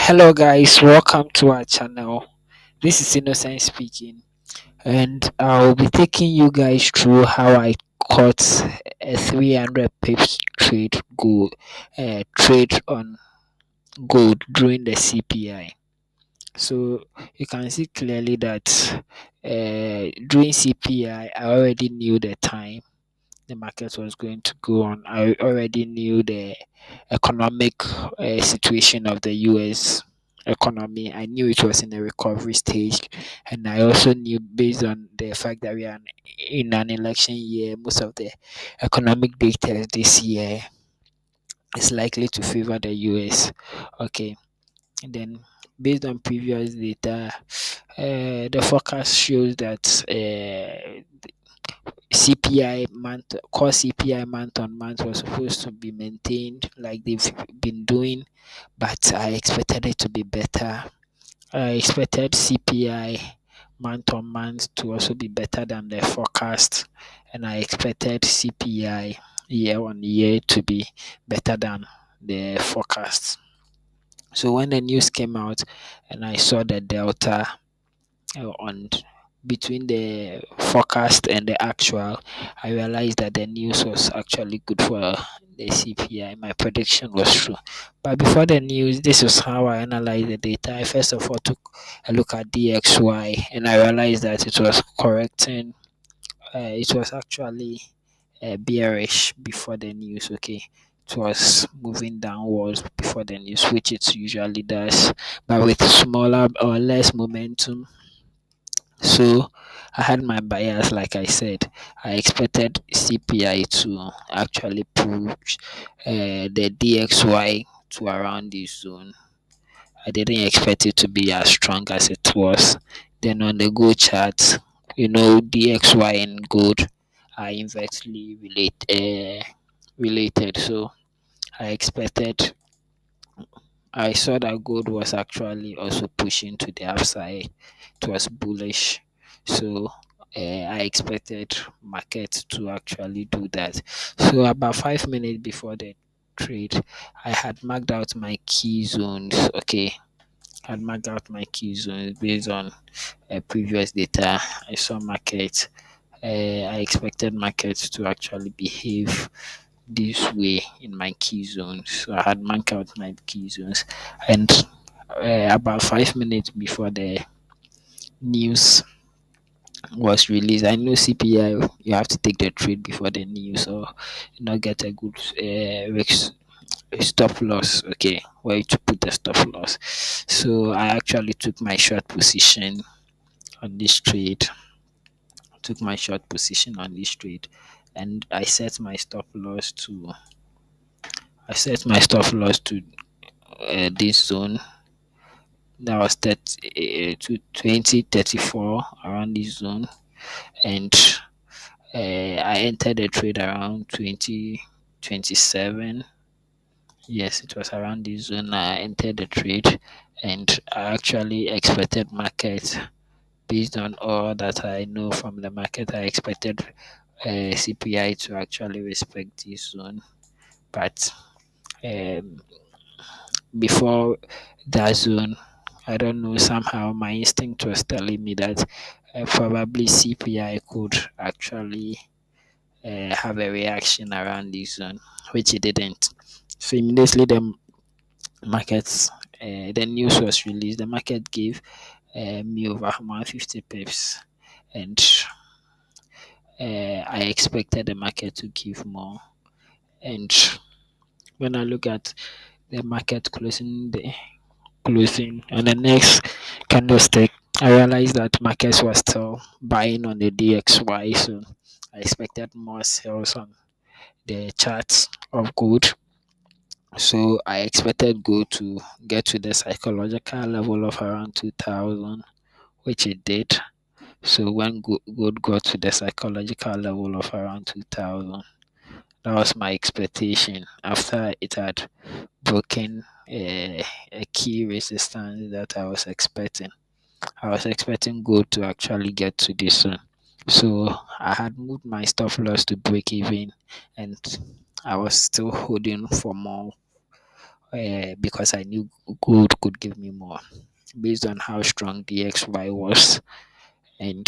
Hello guys, welcome to our channel. This is Innocent speaking, and I'll be taking you guys through how I caught a 300 pips trade on gold during the CPI. So you can see clearly that during CPI, I already knew the time the market was going to go on. I already knew the economic situation of the US economy. I knew it was in a recovery stage, and I also knew, based on the fact that we are in an election year, most of the economic data this year is likely to favor the US. Okay, and then based on previous data, the forecast shows that CPI month core CPI month on month was supposed to be maintained like they've been doing, but I expected it to be better. I expected CPI month on month to also be better than the forecast, and I expected CPI year on year to be better than the forecast. So when the news came out and I saw the delta on between the forecast and the actual, I realized that the news was actually good for the CPI. My prediction was true. But before the news, this is how I analyzed the data. I first of all took a look at DXY, and I realized that it was correcting. It was actually bearish before the news. Okay, it was moving downwards before the news, which it usually does, but with smaller or less momentum. So I had my bias, like I said. I expected CPI to actually push the DXY to around this zone. I didn't expect it to be as strong as it was. Then on the gold chart, DXY and gold are inversely related. So I expected I saw that gold was actually also pushing to the upside. It was bullish. So I expected market to actually do that. So about 5 minutes before the trade, I had marked out my key zones. Okay, had marked out my key zones based on previous data. I saw market. I expected markets to actually behave this way in my key zones. So I had marked out my key zones, and about 5 minutes before the news was released, I know CPI. You have to take the trade before the news, or get a good risk stop loss. Okay, where to put the stop loss. So I actually took my short position on this trade. Took my short position on this trade, and I set my stop loss to this zone that was 30, to 2034, around this zone, and I entered the trade around 2027. Yes, it was around this zone I entered the trade, and I actually expected market, based on all that I know from the market. I expected CPI to actually respect this zone, but um, before that zone, I don't know, somehow my instinct was telling me that probably CPI could actually have a reaction around this zone, which it didn't. So immediately the news was released. The market gave me over 150 pips, and I expected the market to give more. And when I look at the market closing on the next candlestick, I realized that markets were still buying on the DXY, so I expected more sales on the charts of gold. So I expected gold to get to the psychological level of around 2000, which it did. So when gold got to the psychological level of around 2000, that was my expectation after it had broken a key resistance that I was expecting. I was expecting gold to actually get to this one. So I had moved my stop loss to break even, and I was still holding for more because I knew gold could give me more based on how strong the XY was. And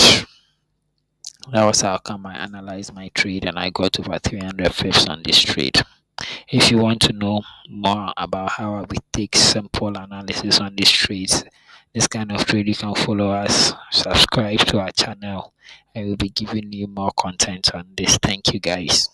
that was how come I analyzed my trade and I got over 300 pips on this trade. If you want to know more about how we take simple analysis on these trades, this kind of trade, you can follow us, subscribe to our channel, and we'll be giving you more content on this. Thank you guys.